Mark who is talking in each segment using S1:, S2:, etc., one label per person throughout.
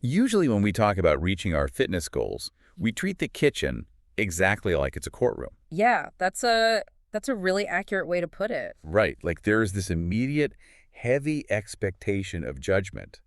S1: Usually when we talk about reaching our fitness goals, we treat the kitchen exactly like it's a courtroom.
S2: Yeah, that's a really accurate way to put it.
S1: Right, like there's this immediate, heavy expectation of judgment.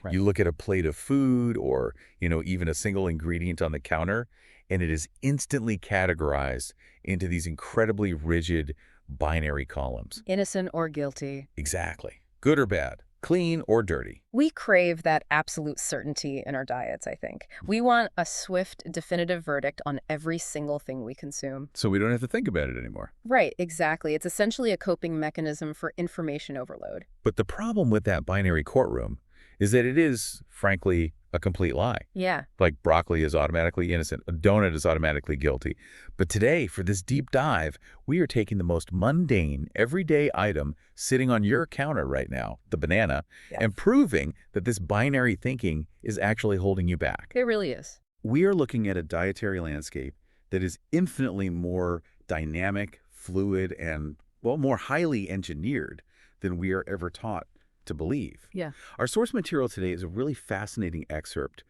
S2: Right.
S1: You look at a plate of food or, even a single ingredient on the counter, and it is instantly categorized into these incredibly rigid binary columns.
S2: Innocent or guilty.
S1: Exactly. Good or bad, clean or dirty.
S2: We crave that absolute certainty in our diets, I think. We want a swift, definitive verdict on every single thing we consume.
S1: So we don't have to think about it anymore.
S2: Right, exactly. It's essentially a coping mechanism for information overload.
S1: But the problem with that binary courtroom is that it is, frankly, a complete lie.
S2: Yeah.
S1: Like broccoli is automatically innocent, a donut is automatically guilty. But today, for this deep dive, we are taking the most mundane, everyday item sitting on your counter right now, the banana,
S2: Yes.
S1: and proving that this binary thinking is actually holding you back.
S2: It really is.
S1: We are looking at a dietary landscape that is infinitely more dynamic, fluid, and, well, more highly engineered than we are ever taught to believe.
S2: Yeah.
S1: Our source material today is a really fascinating excerpt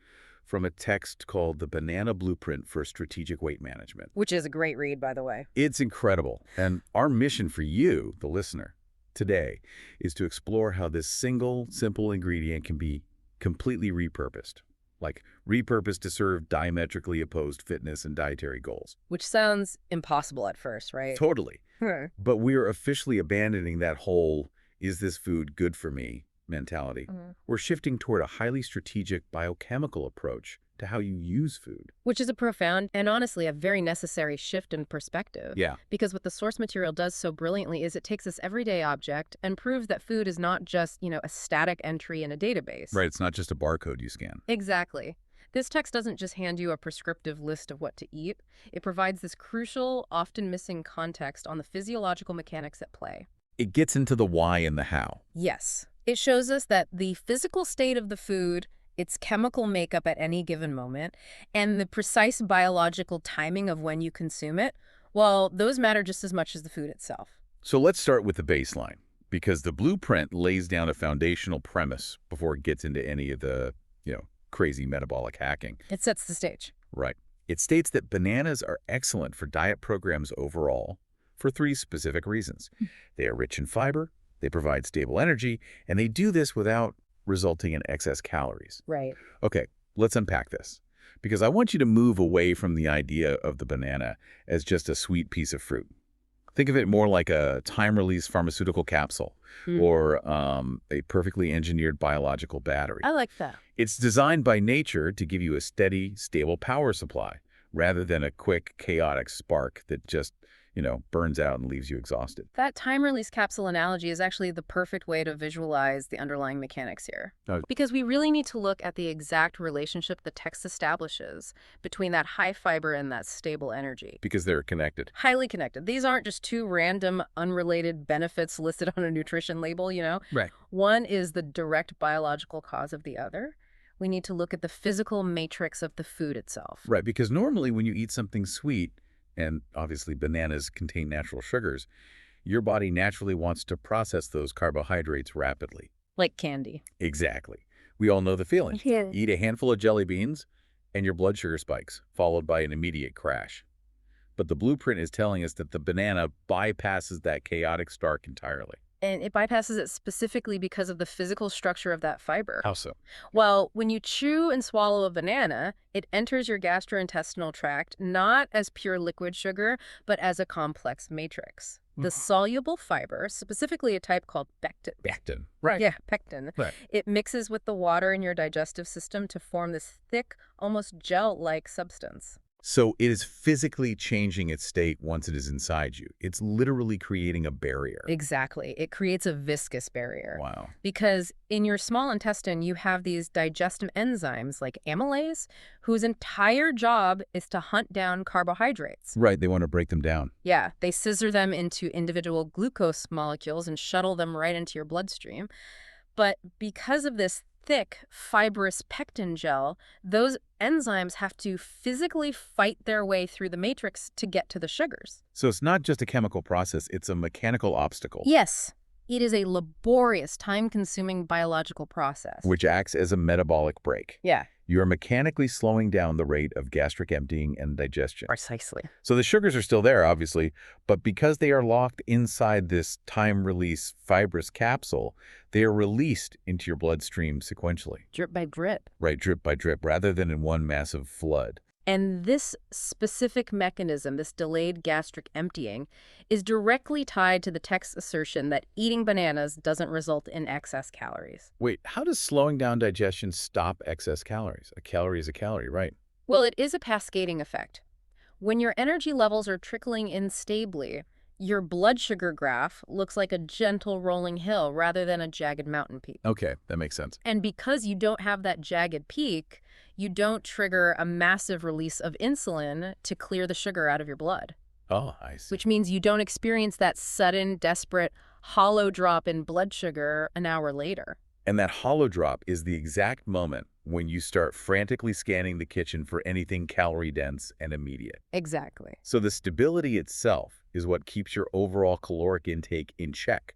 S1: from a text called The Banana Blueprint for Strategic Weight Management.
S2: Which is a great read, by the way.
S1: It's incredible. And our mission for you, the listener, today is to explore how this single, simple ingredient can be completely repurposed. Like repurposed to serve diametrically opposed fitness and dietary goals.
S2: Which sounds impossible at first, right?
S1: Totally.
S2: Huh.
S1: But we are officially abandoning that whole, is this food good for me mentality. We're shifting toward a highly strategic biochemical approach to how you use food.
S2: Which is a profound and honestly a very necessary shift in perspective.
S1: Yeah.
S2: Because what the source material does so brilliantly is it takes this everyday object and proves that food is not just, a static entry in a database.
S1: Right, it's not just a barcode you scan.
S2: Exactly. This text doesn't just hand you a prescriptive list of what to eat. It provides this crucial, often missing context on the physiological mechanics at play.
S1: It gets into the why and the how.
S2: Yes. It shows us that the physical state of the food, its chemical makeup at any given moment, and the precise biological timing of when you consume it, well, those matter just as much as the food itself.
S1: So let's start with the baseline, because the blueprint lays down a foundational premise before it gets into any of the, crazy metabolic hacking.
S2: It sets the stage.
S1: Right. It states that bananas are excellent for diet programs overall for 3 specific reasons. They are rich in fiber, they provide stable energy, and they do this without resulting in excess calories.
S2: Right.
S1: Okay, let's unpack this, because I want you to move away from the idea of the banana as just a sweet piece of fruit. Think of it more like a time-release pharmaceutical capsule or a perfectly engineered biological battery.
S2: I like that.
S1: It's designed by nature to give you a steady, stable power supply rather than a quick, chaotic spark that just, burns out and leaves you exhausted.
S2: That time-release capsule analogy is actually the perfect way to visualize the underlying mechanics here.
S1: Oh.
S2: Because we really need to look at the exact relationship the text establishes between that high fiber and that stable energy.
S1: Because they're connected.
S2: Highly connected. These aren't just 2 random, unrelated benefits listed on a nutrition label,
S1: Right.
S2: One is the direct biological cause of the other. We need to look at the physical matrix of the food itself.
S1: Right, because normally when you eat something sweet, and obviously bananas contain natural sugars, your body naturally wants to process those carbohydrates rapidly.
S2: Like candy.
S1: Exactly. We all know the feeling.
S2: Yeah.
S1: Eat a handful of jelly beans, and your blood sugar spikes, followed by an immediate crash. But the blueprint is telling us that the banana bypasses that chaotic start entirely.
S2: And it bypasses it specifically because of the physical structure of that fiber.
S1: How so?
S2: Well, when you chew and swallow a banana, it enters your gastrointestinal tract not as pure liquid sugar, but as a complex matrix. The soluble fiber, specifically a type called pectin.
S1: Pectin. Right.
S2: Yeah, pectin.
S1: Right.
S2: It mixes with the water in your digestive system to form this thick, almost gel-like substance.
S1: So it is physically changing its state once it is inside you. It's literally creating a barrier.
S2: Exactly. It creates a viscous barrier.
S1: Wow.
S2: Because in your small intestine, you have these digestive enzymes like amylase, whose entire job is to hunt down carbohydrates.
S1: Right, they want to break them down.
S2: Yeah, they scissor them into individual glucose molecules and shuttle them right into your bloodstream. But because of this thick, fibrous pectin gel, those enzymes have to physically fight their way through the matrix to get to the sugars.
S1: So it's not just a chemical process, it's a mechanical obstacle.
S2: Yes. It is a laborious, time-consuming biological process.
S1: which acts as a metabolic brake.
S2: Yeah,
S1: You are mechanically slowing down the rate of gastric emptying and digestion.
S2: precisely.
S1: So the sugars are still there, obviously, but because they are locked inside this time-release fibrous capsule, they are released into your bloodstream sequentially.
S2: Drip by drip.
S1: Right, drip by drip, rather than in one massive flood.
S2: And this specific mechanism, this delayed gastric emptying, is directly tied to the text's assertion that eating bananas doesn't result in excess calories.
S1: Wait, how does slowing down digestion stop excess calories? A calorie is a calorie, right?
S2: Well, it is a cascading effect. When your energy levels are trickling in stably, your blood sugar graph looks like a gentle rolling hill rather than a jagged mountain peak.
S1: Okay, that makes sense.
S2: And because you don't have that jagged peak, you don't trigger a massive release of insulin to clear the sugar out of your blood,
S1: Oh, I see.
S2: which means you don't experience that sudden, desperate, hollow drop in blood sugar an hour later.
S1: And that hollow drop is the exact moment when you start frantically scanning the kitchen for anything calorie-dense and immediate.
S2: Exactly.
S1: So the stability itself is what keeps your overall caloric intake in check.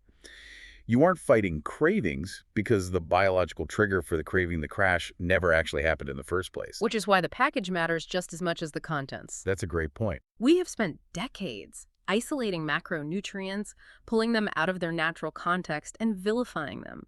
S1: You aren't fighting cravings because the biological trigger for the craving the crash never actually happened in the first place.
S2: Which is why the package matters just as much as the contents.
S1: That's a great point.
S2: We have spent decades isolating macronutrients, pulling them out of their natural context, and vilifying them.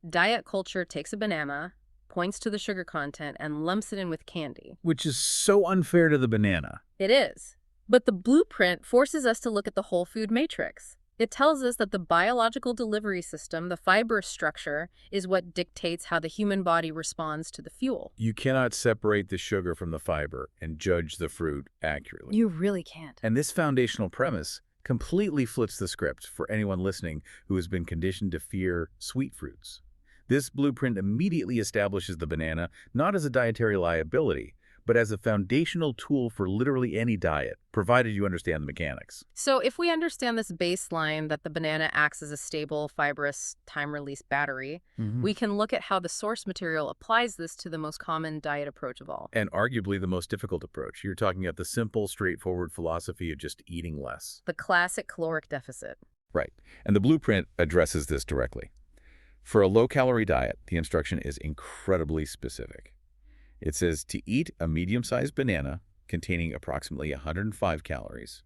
S2: Diet culture takes a banana, points to the sugar content, and lumps it in with candy.
S1: Which is so unfair to the banana.
S2: It is. But the blueprint forces us to look at the whole food matrix. It tells us that the biological delivery system, the fiber structure, is what dictates how the human body responds to the fuel.
S1: You cannot separate the sugar from the fiber and judge the fruit accurately.
S2: You really can't.
S1: And this foundational premise completely flips the script for anyone listening who has been conditioned to fear sweet fruits. This blueprint immediately establishes the banana not as a dietary liability, but as a foundational tool for literally any diet, provided you understand the mechanics.
S2: So if we understand this baseline that the banana acts as a stable, fibrous, time-release battery, we can look at how the source material applies this to the most common diet approach of all.
S1: And arguably the most difficult approach. You're talking about the simple, straightforward philosophy of just eating less.
S2: The classic caloric deficit.
S1: Right. And the blueprint addresses this directly. For a low-calorie diet, the instruction is incredibly specific. It says to eat a medium-sized banana containing approximately 105 calories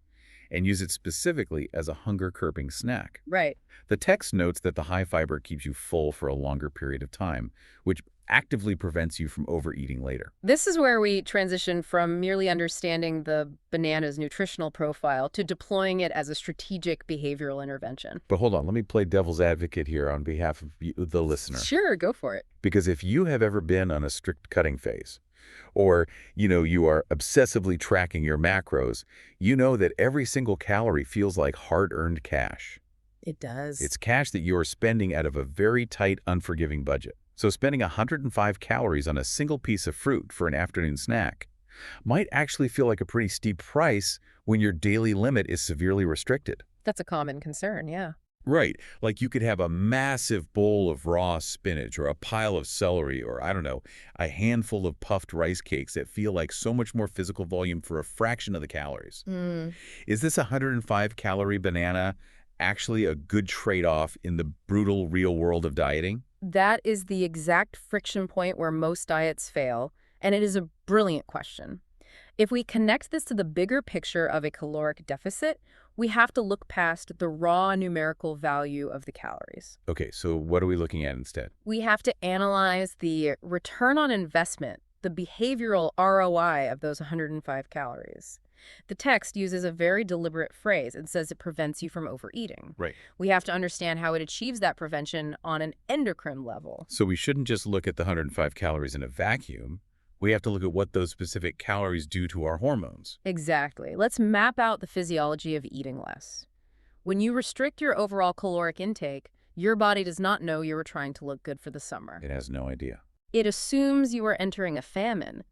S1: and use it specifically as a hunger-curbing snack.
S2: Right.
S1: The text notes that the high fiber keeps you full for a longer period of time, which actively prevents you from overeating later.
S2: This is where we transition from merely understanding the banana's nutritional profile to deploying it as a strategic behavioral intervention.
S1: But hold on, let me play devil's advocate here on behalf of you, the listener.
S2: Sure, go for it.
S1: Because if you have ever been on a strict cutting phase, or, you are obsessively tracking your macros, you know that every single calorie feels like hard-earned cash.
S2: It does.
S1: It's cash that you are spending out of a very tight, unforgiving budget. So spending 105 calories on a single piece of fruit for an afternoon snack might actually feel like a pretty steep price when your daily limit is severely restricted.
S2: That's a common concern, yeah.
S1: Right. Like you could have a massive bowl of raw spinach or a pile of celery or, I don't know, a handful of puffed rice cakes that feel like so much more physical volume for a fraction of the calories. Is this 105-calorie banana actually a good trade-off in the brutal real world of dieting?
S2: That is the exact friction point where most diets fail, and it is a brilliant question. If we connect this to the bigger picture of a caloric deficit, we have to look past the raw numerical value of the calories.
S1: Okay, so what are we looking at instead?
S2: We have to analyze the return on investment, the behavioral ROI of those 105 calories. The text uses a very deliberate phrase. It says it prevents you from overeating.
S1: Right.
S2: We have to understand how it achieves that prevention on an endocrine level.
S1: So we shouldn't just look at the 105 calories in a vacuum. We have to look at what those specific calories do to our hormones.
S2: Exactly. Let's map out the physiology of eating less. When you restrict your overall caloric intake, your body does not know you are trying to look good for the summer.
S1: It has no idea.
S2: It assumes you are entering a famine.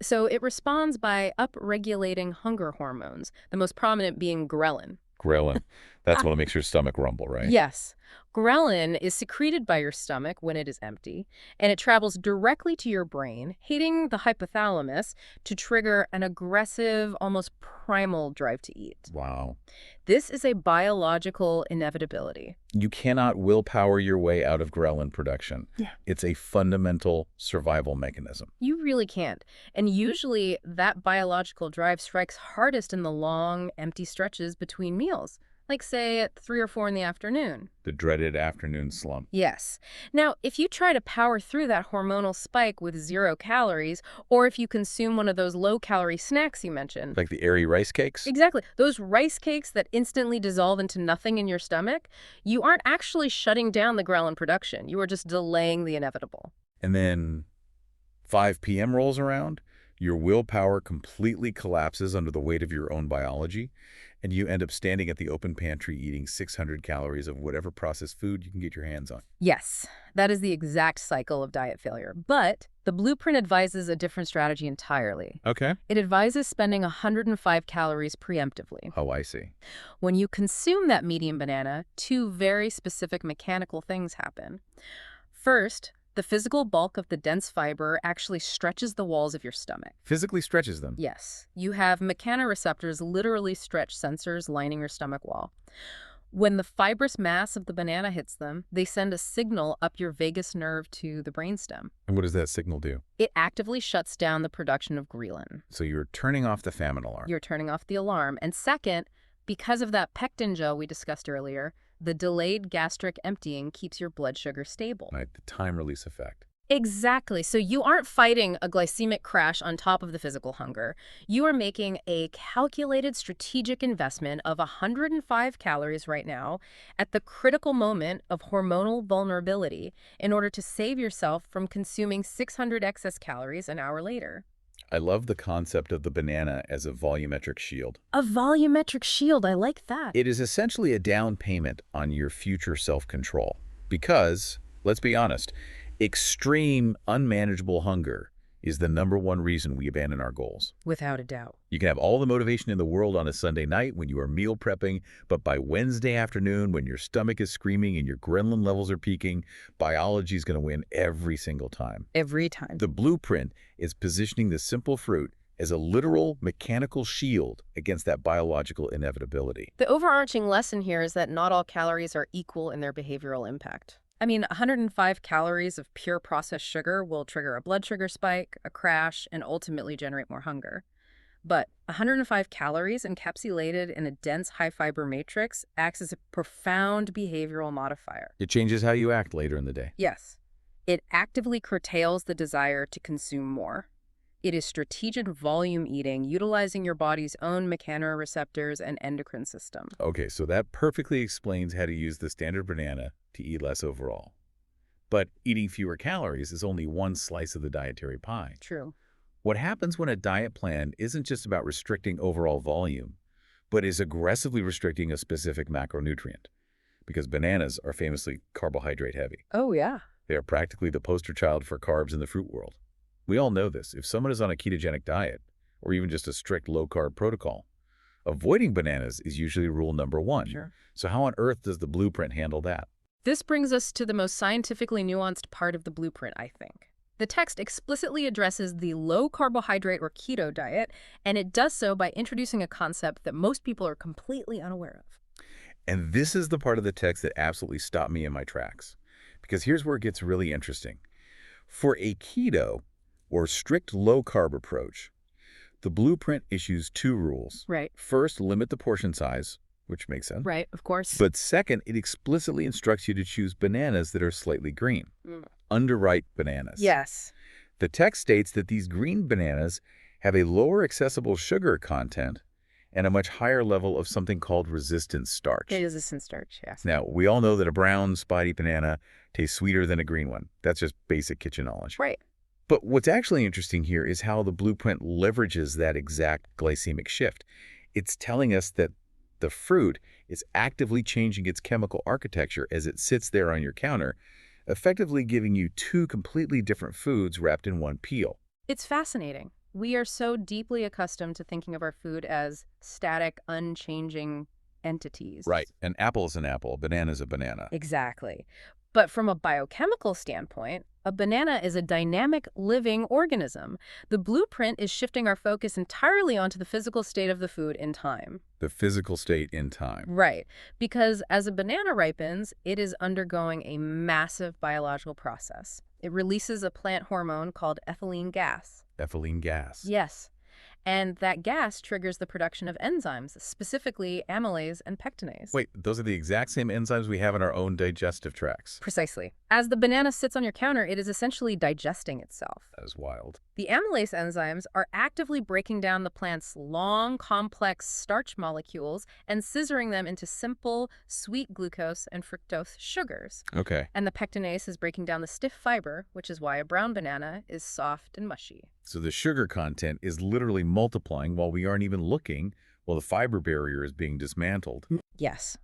S2: So it responds by upregulating hunger hormones, the most prominent being ghrelin.
S1: Ghrelin. That's what makes your stomach rumble, right?
S2: Yes. Ghrelin is secreted by your stomach when it is empty, and it travels directly to your brain, hitting the hypothalamus to trigger an aggressive, almost primal drive to eat.
S1: Wow.
S2: This is a biological inevitability.
S1: You cannot willpower your way out of ghrelin production.
S2: Yeah.
S1: It's a fundamental survival mechanism.
S2: You really can't. And usually that biological drive strikes hardest in the long, empty stretches between meals, like say at 3 or 4 in the afternoon.
S1: The dreaded afternoon slump.
S2: Yes. Now, if you try to power through that hormonal spike with 0 calories, or if you consume one of those low-calorie snacks you mentioned.
S1: Like the airy rice cakes?
S2: Exactly. Those rice cakes that instantly dissolve into nothing in your stomach, you aren't actually shutting down the ghrelin production. You are just delaying the inevitable.
S1: And then 5 p.m. rolls around, your willpower completely collapses under the weight of your own biology, and you end up standing at the open pantry eating 600 calories of whatever processed food you can get your hands on.
S2: Yes, that is the exact cycle of diet failure. But the blueprint advises a different strategy entirely.
S1: Okay.
S2: It advises spending 105 calories preemptively.
S1: Oh, I see.
S2: When you consume that medium banana, 2 very specific mechanical things happen. First, the physical bulk of the dense fiber actually stretches the walls of your stomach.
S1: Physically stretches them.
S2: Yes, you have mechanoreceptors, literally stretch sensors lining your stomach wall. When the fibrous mass of the banana hits them, they send a signal up your vagus nerve to the brainstem.
S1: And what does that signal do?
S2: It actively shuts down the production of ghrelin.
S1: So you're turning off the famine alarm.
S2: You're turning off the alarm. And second, because of that pectin gel we discussed earlier, the delayed gastric emptying keeps your blood sugar stable.
S1: Right, the time release effect.
S2: Exactly. So you aren't fighting a glycemic crash on top of the physical hunger. You are making a calculated strategic investment of 105 calories right now at the critical moment of hormonal vulnerability in order to save yourself from consuming 600 excess calories an hour later.
S1: I love the concept of the banana as a volumetric shield.
S2: A volumetric shield, I like that.
S1: It is essentially a down payment on your future self-control. Because, let's be honest, extreme, unmanageable hunger is the #1 reason we abandon our goals.
S2: Without a doubt.
S1: You can have all the motivation in the world on a Sunday night when you are meal prepping, but by Wednesday afternoon, when your stomach is screaming and your ghrelin levels are peaking, biology is going to win every single time.
S2: Every time.
S1: The blueprint is positioning the simple fruit as a literal mechanical shield against that biological inevitability.
S2: The overarching lesson here is that not all calories are equal in their behavioral impact. I mean, 105 calories of pure processed sugar will trigger a blood sugar spike, a crash, and ultimately generate more hunger. But 105 calories encapsulated in a dense high-fiber matrix acts as a profound behavioral modifier.
S1: It changes how you act later in the day.
S2: Yes, it actively curtails the desire to consume more. It is strategic volume eating, utilizing your body's own mechanoreceptors and endocrine system.
S1: Okay, so that perfectly explains how to use the standard banana to eat less overall. But eating fewer calories is only one slice of the dietary pie.
S2: True.
S1: What happens when a diet plan isn't just about restricting overall volume, but is aggressively restricting a specific macronutrient? Because bananas are famously carbohydrate heavy.
S2: Oh, yeah.
S1: They are practically the poster child for carbs in the fruit world. We all know this. If someone is on a ketogenic diet, or even just a strict low-carb protocol, avoiding bananas is usually rule #1.
S2: Sure.
S1: So how on earth does the blueprint handle that?
S2: This brings us to the most scientifically nuanced part of the blueprint, I think. The text explicitly addresses the low-carbohydrate or keto diet, and it does so by introducing a concept that most people are completely unaware of.
S1: And this is the part of the text that absolutely stopped me in my tracks. Because here's where it gets really interesting. For a keto, or strict low-carb approach, the blueprint issues 2 rules.
S2: Right.
S1: First, limit the portion size, which makes sense.
S2: Right, of course.
S1: But second, it explicitly instructs you to choose bananas that are slightly green, underripe bananas.
S2: Yes.
S1: The text states that these green bananas have a lower accessible sugar content and a much higher level of something called resistant starch.
S2: Resistant starch, yes.
S1: Now, we all know that a brown, spotty banana tastes sweeter than a green one. That's just basic kitchen knowledge.
S2: Right.
S1: But what's actually interesting here is how the blueprint leverages that exact glycemic shift. It's telling us that the fruit is actively changing its chemical architecture as it sits there on your counter, effectively giving you 2 completely different foods wrapped in one peel.
S2: It's fascinating. We are so deeply accustomed to thinking of our food as static, unchanging entities.
S1: Right. An apple is an apple, a banana is a banana.
S2: Exactly. But from a biochemical standpoint, a banana is a dynamic, living organism. The blueprint is shifting our focus entirely onto the physical state of the food in time.
S1: The physical state in time.
S2: Right. Because as a banana ripens, it is undergoing a massive biological process. It releases a plant hormone called ethylene gas.
S1: Ethylene gas.
S2: Yes. And that gas triggers the production of enzymes, specifically amylase and pectinase.
S1: Wait, those are the exact same enzymes we have in our own digestive tracts.
S2: Precisely. As the banana sits on your counter, it is essentially digesting itself.
S1: That is wild.
S2: The amylase enzymes are actively breaking down the plant's long, complex starch molecules and scissoring them into simple, sweet glucose and fructose sugars.
S1: Okay.
S2: And the pectinase is breaking down the stiff fiber, which is why a brown banana is soft and mushy.
S1: So the sugar content is literally multiplying while we aren't even looking, while the fiber barrier is being dismantled.
S2: Yes.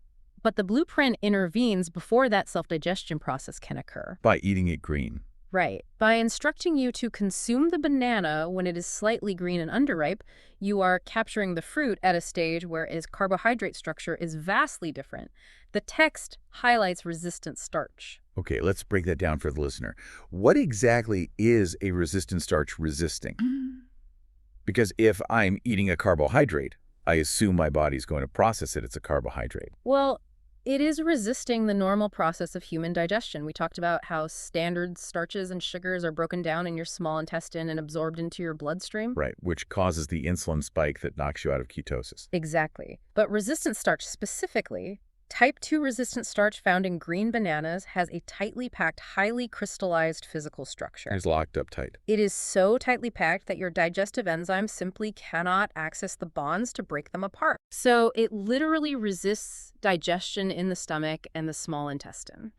S2: But the blueprint intervenes before that self-digestion process can occur.
S1: By eating it green.
S2: Right. By instructing you to consume the banana when it is slightly green and underripe, you are capturing the fruit at a stage where its carbohydrate structure is vastly different. The text highlights resistant starch.
S1: Okay, let's break that down for the listener. What exactly is a resistant starch resisting? Because if I'm eating a carbohydrate, I assume my body's going to process it as a carbohydrate.
S2: Well, it is resisting the normal process of human digestion. We talked about how standard starches and sugars are broken down in your small intestine and absorbed into your bloodstream.
S1: Right, which causes the insulin spike that knocks you out of ketosis.
S2: Exactly. But resistant starch specifically, type 2 resistant starch found in green bananas has a tightly packed, highly crystallized physical structure.
S1: It's locked up tight.
S2: It is so tightly packed that your digestive enzymes simply cannot access the bonds to break them apart. So it literally resists digestion in the stomach and the small intestine.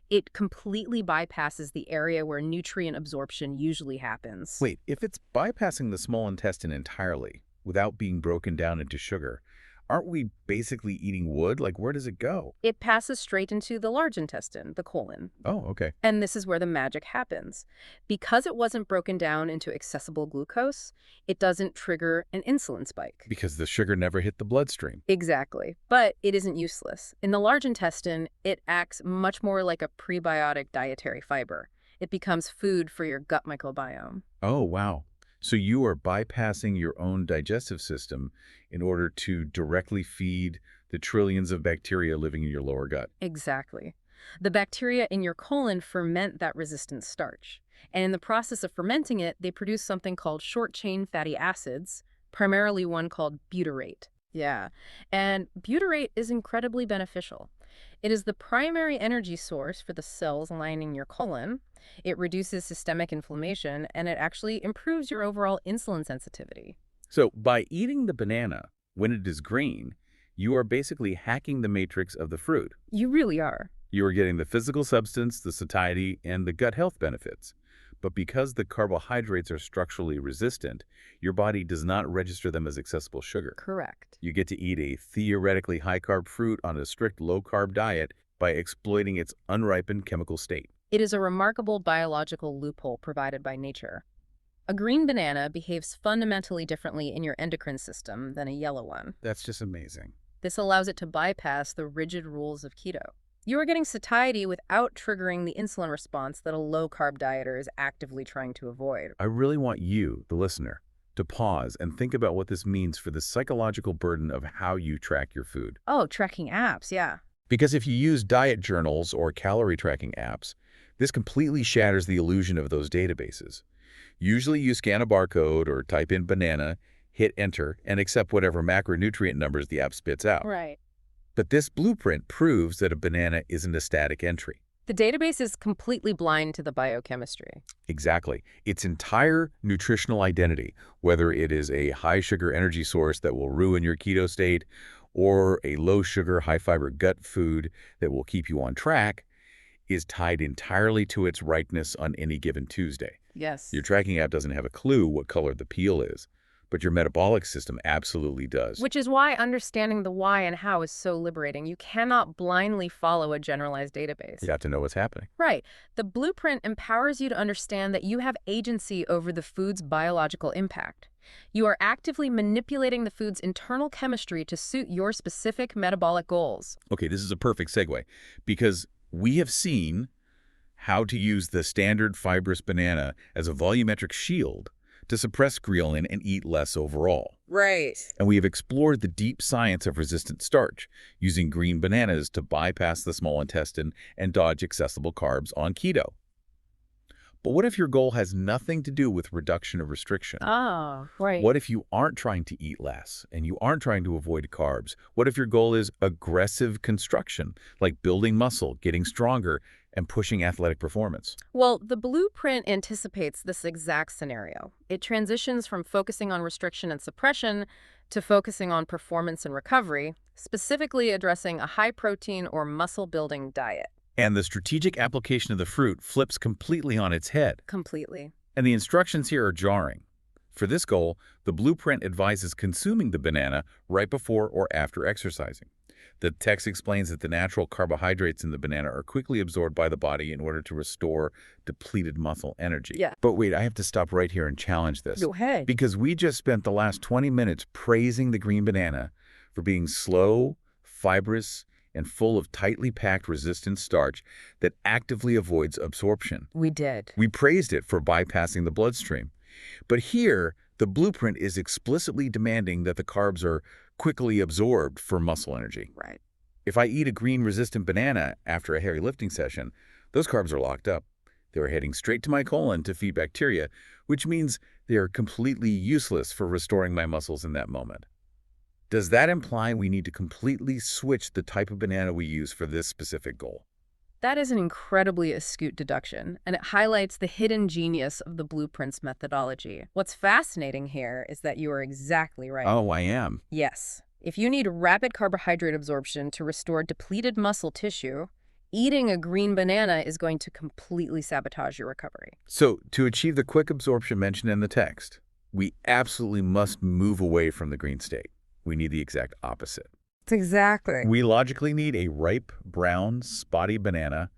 S2: It completely bypasses the area where nutrient absorption usually happens.
S1: Wait, if it's bypassing the small intestine entirely without being broken down into sugar, aren't we basically eating wood? Like, where does it go?
S2: It passes straight into the large intestine, the colon.
S1: Oh, okay.
S2: And this is where the magic happens. Because it wasn't broken down into accessible glucose, it doesn't trigger an insulin spike.
S1: Because the sugar never hit the bloodstream.
S2: Exactly. But it isn't useless. In the large intestine, it acts much more like a prebiotic dietary fiber. It becomes food for your gut microbiome.
S1: Oh, wow. So you are bypassing your own digestive system in order to directly feed the trillions of bacteria living in your lower gut.
S2: Exactly. The bacteria in your colon ferment that resistant starch. And in the process of fermenting it, they produce something called short-chain fatty acids, primarily one called butyrate. Yeah. And butyrate is incredibly beneficial. It is the primary energy source for the cells lining your colon. It reduces systemic inflammation, and it actually improves your overall insulin sensitivity.
S1: So by eating the banana when it is green, you are basically hacking the matrix of the fruit.
S2: You really are.
S1: You are getting the physical substance, the satiety, and the gut health benefits. But because the carbohydrates are structurally resistant, your body does not register them as accessible sugar.
S2: Correct.
S1: You get to eat a theoretically high-carb fruit on a strict low-carb diet by exploiting its unripened chemical state.
S2: It is a remarkable biological loophole provided by nature. A green banana behaves fundamentally differently in your endocrine system than a yellow one.
S1: That's just amazing.
S2: This allows it to bypass the rigid rules of keto. You are getting satiety without triggering the insulin response that a low-carb dieter is actively trying to avoid.
S1: I really want you, the listener, to pause and think about what this means for the psychological burden of how you track your food.
S2: Oh, tracking apps, yeah.
S1: Because if you use diet journals or calorie tracking apps, this completely shatters the illusion of those databases. Usually you scan a barcode or type in banana, hit enter, and accept whatever macronutrient numbers the app spits out.
S2: Right.
S1: But this blueprint proves that a banana isn't a static entry.
S2: The database is completely blind to the biochemistry.
S1: Exactly. Its entire nutritional identity, whether it is a high-sugar energy source that will ruin your keto state or a low-sugar, high-fiber gut food that will keep you on track, is tied entirely to its ripeness on any given Tuesday.
S2: Yes.
S1: Your tracking app doesn't have a clue what color the peel is, but your metabolic system absolutely does.
S2: Which is why understanding the why and how is so liberating. You cannot blindly follow a generalized database.
S1: You have to know what's happening.
S2: Right. The blueprint empowers you to understand that you have agency over the food's biological impact. You are actively manipulating the food's internal chemistry to suit your specific metabolic goals.
S1: Okay, this is a perfect segue because we have seen how to use the standard fibrous banana as a volumetric shield to suppress ghrelin and eat less overall.
S3: Right.
S1: And we have explored the deep science of resistant starch, using green bananas to bypass the small intestine and dodge accessible carbs on keto. But what if your goal has nothing to do with reduction or restriction?
S2: Oh, right.
S1: What if you aren't trying to eat less and you aren't trying to avoid carbs? What if your goal is aggressive construction, like building muscle, getting stronger, and pushing athletic performance?
S2: Well, the blueprint anticipates this exact scenario. It transitions from focusing on restriction and suppression to focusing on performance and recovery, specifically addressing a high-protein or muscle-building diet.
S1: And the strategic application of the fruit flips completely on its head.
S2: Completely.
S1: And the instructions here are jarring. For this goal, the blueprint advises consuming the banana right before or after exercising. The text explains that the natural carbohydrates in the banana are quickly absorbed by the body in order to restore depleted muscle energy.
S2: Yeah.
S1: But wait, I have to stop right here and challenge this.
S2: Go ahead.
S1: Because we just spent the last 20 minutes praising the green banana for being slow, fibrous, and full of tightly packed resistant starch that actively avoids absorption.
S2: We did.
S1: We praised it for bypassing the bloodstream. But here, the blueprint is explicitly demanding that the carbs are quickly absorbed for muscle energy.
S2: Right.
S1: If I eat a green-resistant banana after a heavy lifting session, those carbs are locked up. They are heading straight to my colon to feed bacteria, which means they are completely useless for restoring my muscles in that moment. Does that imply we need to completely switch the type of banana we use for this specific goal?
S2: That is an incredibly astute deduction, and it highlights the hidden genius of the blueprint's methodology. What's fascinating here is that you are exactly right.
S1: Oh, I am.
S2: Yes. If you need rapid carbohydrate absorption to restore depleted muscle tissue, eating a green banana is going to completely sabotage your recovery.
S1: So, to achieve the quick absorption mentioned in the text, we absolutely must move away from the green state. We need the exact opposite.
S3: Exactly.
S1: We logically need a ripe, brown, spotty banana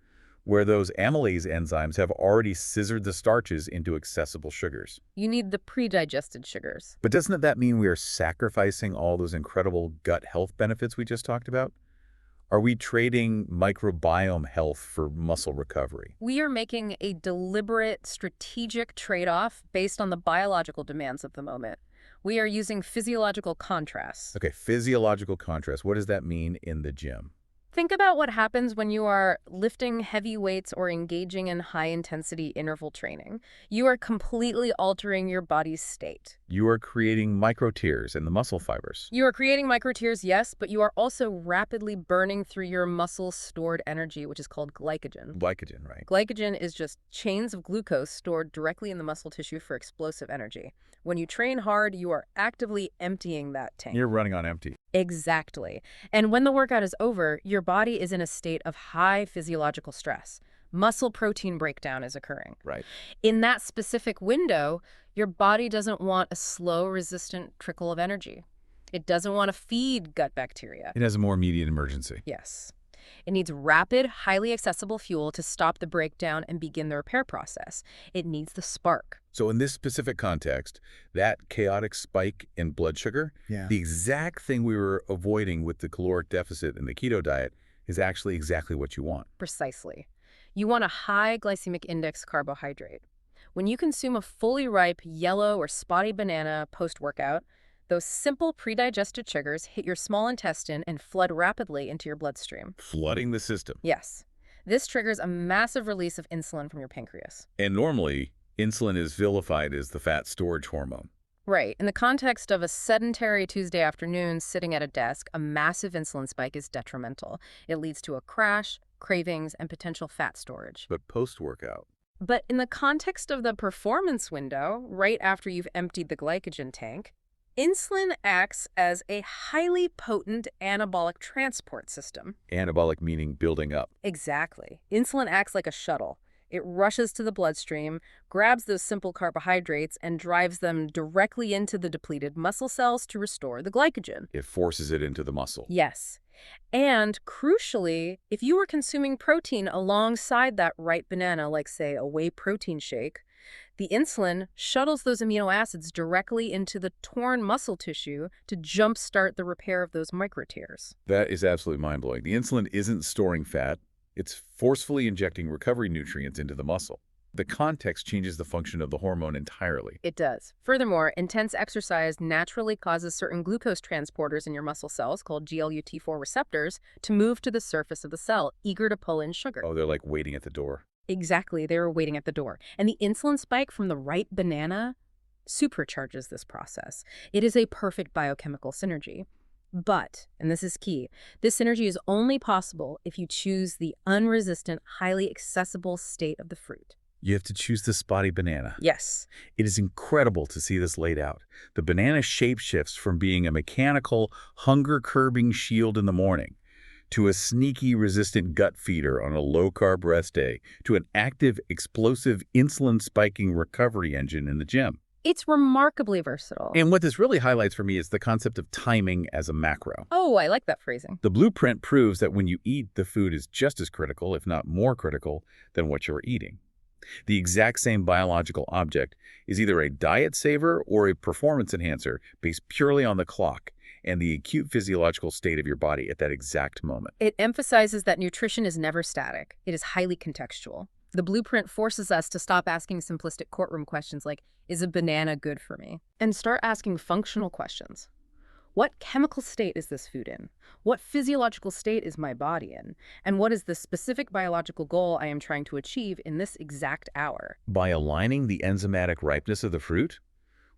S1: where those amylase enzymes have already scissored the starches into accessible sugars.
S2: You need the pre-digested sugars.
S1: But doesn't that mean we are sacrificing all those incredible gut health benefits we just talked about? Are we trading microbiome health for muscle recovery?
S2: We are making a deliberate, strategic trade-off based on the biological demands of the moment. We are using physiological contrast.
S1: Okay, physiological contrast. What does that mean in the gym?
S2: Think about what happens when you are lifting heavy weights or engaging in high-intensity interval training. You are completely altering your body's state.
S1: You are creating microtears in the muscle fibers.
S2: You are creating microtears, yes, but you are also rapidly burning through your muscle's stored energy, which is called glycogen.
S1: Glycogen, right?
S2: Glycogen is just chains of glucose stored directly in the muscle tissue for explosive energy. When you train hard, you are actively emptying that tank.
S1: You're running on empty.
S2: Exactly. And when the workout is over, your body is in a state of high physiological stress. Muscle protein breakdown is occurring.
S1: Right.
S2: In that specific window, your body doesn't want a slow, resistant trickle of energy. It doesn't want to feed gut bacteria.
S1: It has a more immediate emergency.
S2: Yes. It needs rapid, highly accessible fuel to stop the breakdown and begin the repair process. It needs the spark.
S1: So in this specific context, that chaotic spike in blood sugar, the exact thing we were avoiding with the caloric deficit in the keto diet is actually exactly what you want.
S2: Precisely. You want a high glycemic index carbohydrate. When you consume a fully ripe yellow or spotty banana post-workout, those simple pre-digested sugars hit your small intestine and flood rapidly into your bloodstream.
S1: Flooding the system.
S2: Yes. This triggers a massive release of insulin from your pancreas.
S1: And normally, insulin is vilified as the fat storage hormone.
S2: Right. In the context of a sedentary Tuesday afternoon sitting at a desk, a massive insulin spike is detrimental. It leads to a crash, cravings, and potential fat storage.
S1: But post-workout.
S2: But in the context of the performance window, right after you've emptied the glycogen tank, insulin acts as a highly potent anabolic transport system.
S1: Anabolic meaning building up.
S2: Exactly. Insulin acts like a shuttle. It rushes to the bloodstream, grabs those simple carbohydrates, and drives them directly into the depleted muscle cells to restore the glycogen.
S1: It forces it into the muscle.
S2: Yes. And crucially, if you were consuming protein alongside that ripe banana, like say a whey protein shake, The insulin shuttles those amino acids directly into the torn muscle tissue to jumpstart the repair of those micro tears.
S1: That is absolutely mind-blowing. The insulin isn't storing fat. It's forcefully injecting recovery nutrients into the muscle. The context changes the function of the hormone entirely.
S2: It does. Furthermore, intense exercise naturally causes certain glucose transporters in your muscle cells, called GLUT4 receptors, to move to the surface of the cell, eager to pull in sugar.
S1: Oh, they're like waiting at the door.
S2: Exactly, they were waiting at the door. And the insulin spike from the ripe banana supercharges this process. It is a perfect biochemical synergy. But, and this is key, this synergy is only possible if you choose the unresistant, highly accessible state of the fruit.
S1: You have to choose the spotty banana.
S2: Yes.
S1: It is incredible to see this laid out. The banana shape shifts from being a mechanical, hunger-curbing shield in the morning to a sneaky, resistant gut feeder on a low-carb rest day to an active, explosive, insulin-spiking recovery engine in the gym.
S2: It's remarkably versatile.
S1: And what this really highlights for me is the concept of timing as a macro.
S2: Oh, I like that phrasing.
S1: The blueprint proves that when you eat, the food is just as critical, if not more critical, than what you're eating. The exact same biological object is either a diet saver or a performance enhancer based purely on the clock and the acute physiological state of your body at that exact moment.
S2: It emphasizes that nutrition is never static. It is highly contextual. The blueprint forces us to stop asking simplistic courtroom questions like, is a banana good for me? And start asking functional questions. What chemical state is this food in? What physiological state is my body in? And what is the specific biological goal I am trying to achieve in this exact hour?
S1: By aligning the enzymatic ripeness of the fruit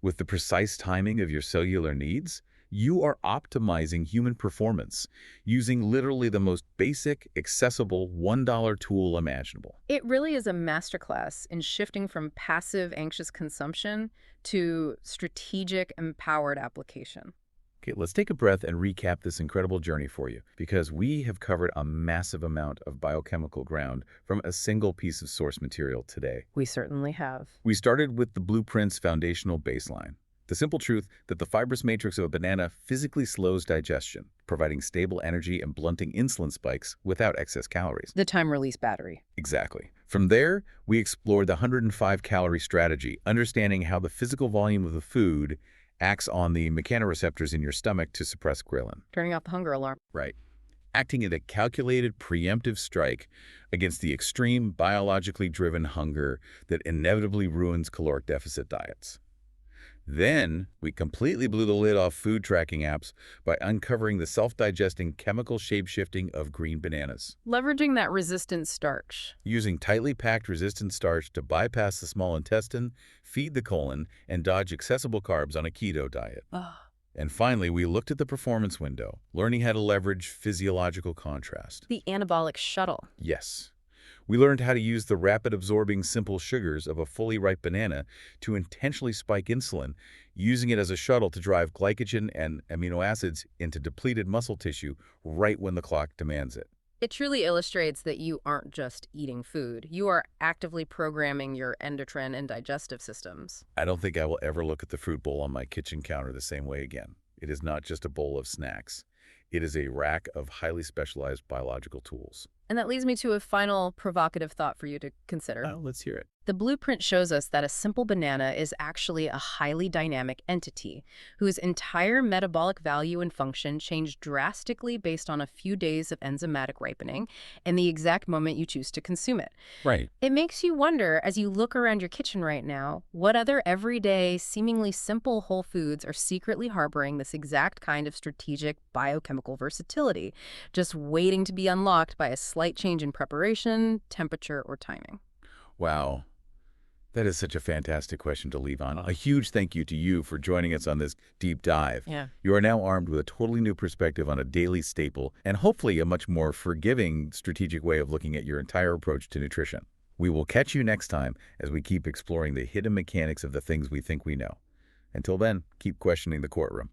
S1: with the precise timing of your cellular needs, you are optimizing human performance using literally the most basic, accessible $1 tool imaginable.
S2: It really is a masterclass in shifting from passive, anxious consumption to strategic, empowered application.
S1: Okay, let's take a breath and recap this incredible journey for you, because we have covered a massive amount of biochemical ground from a single piece of source material today.
S2: We certainly have.
S1: We started with the blueprint's foundational baseline, the simple truth that the fibrous matrix of a banana physically slows digestion, providing stable energy and blunting insulin spikes without excess calories.
S2: The time-release battery.
S1: Exactly. From there, we explored the 105-calorie strategy, understanding how the physical volume of the food acts on the mechanoreceptors in your stomach to suppress ghrelin.
S2: Turning off the hunger alarm.
S1: Right. Acting in a calculated, preemptive strike against the extreme, biologically driven hunger that inevitably ruins caloric deficit diets. Then, we completely blew the lid off food tracking apps by uncovering the self-digesting chemical shape-shifting of green bananas.
S2: Leveraging that resistant starch.
S1: Using tightly packed resistant starch to bypass the small intestine, feed the colon, and dodge accessible carbs on a keto diet. And finally, we looked at the performance window, learning how to leverage physiological contrast.
S2: The anabolic shuttle.
S1: Yes. We learned how to use the rapid-absorbing simple sugars of a fully ripe banana to intentionally spike insulin, using it as a shuttle to drive glycogen and amino acids into depleted muscle tissue right when the clock demands it.
S2: It truly illustrates that you aren't just eating food. You are actively programming your endocrine and digestive systems.
S1: I don't think I will ever look at the fruit bowl on my kitchen counter the same way again. It is not just a bowl of snacks. It is a rack of highly specialized biological tools.
S2: And that leads me to a final provocative thought for you to consider.
S1: Oh, let's hear it.
S2: The blueprint shows us that a simple banana is actually a highly dynamic entity whose entire metabolic value and function change drastically based on a few days of enzymatic ripening and the exact moment you choose to consume it.
S1: Right.
S2: It makes you wonder, as you look around your kitchen right now, what other everyday, seemingly simple whole foods are secretly harboring this exact kind of strategic biochemical versatility, just waiting to be unlocked by a slight change in preparation, temperature, or timing.
S1: Wow. That is such a fantastic question to leave on. A huge thank you to you for joining us on this deep dive.
S2: Yeah.
S1: You are now armed with a totally new perspective on a daily staple and hopefully a much more forgiving, strategic way of looking at your entire approach to nutrition. We will catch you next time as we keep exploring the hidden mechanics of the things we think we know. Until then, keep questioning the courtroom.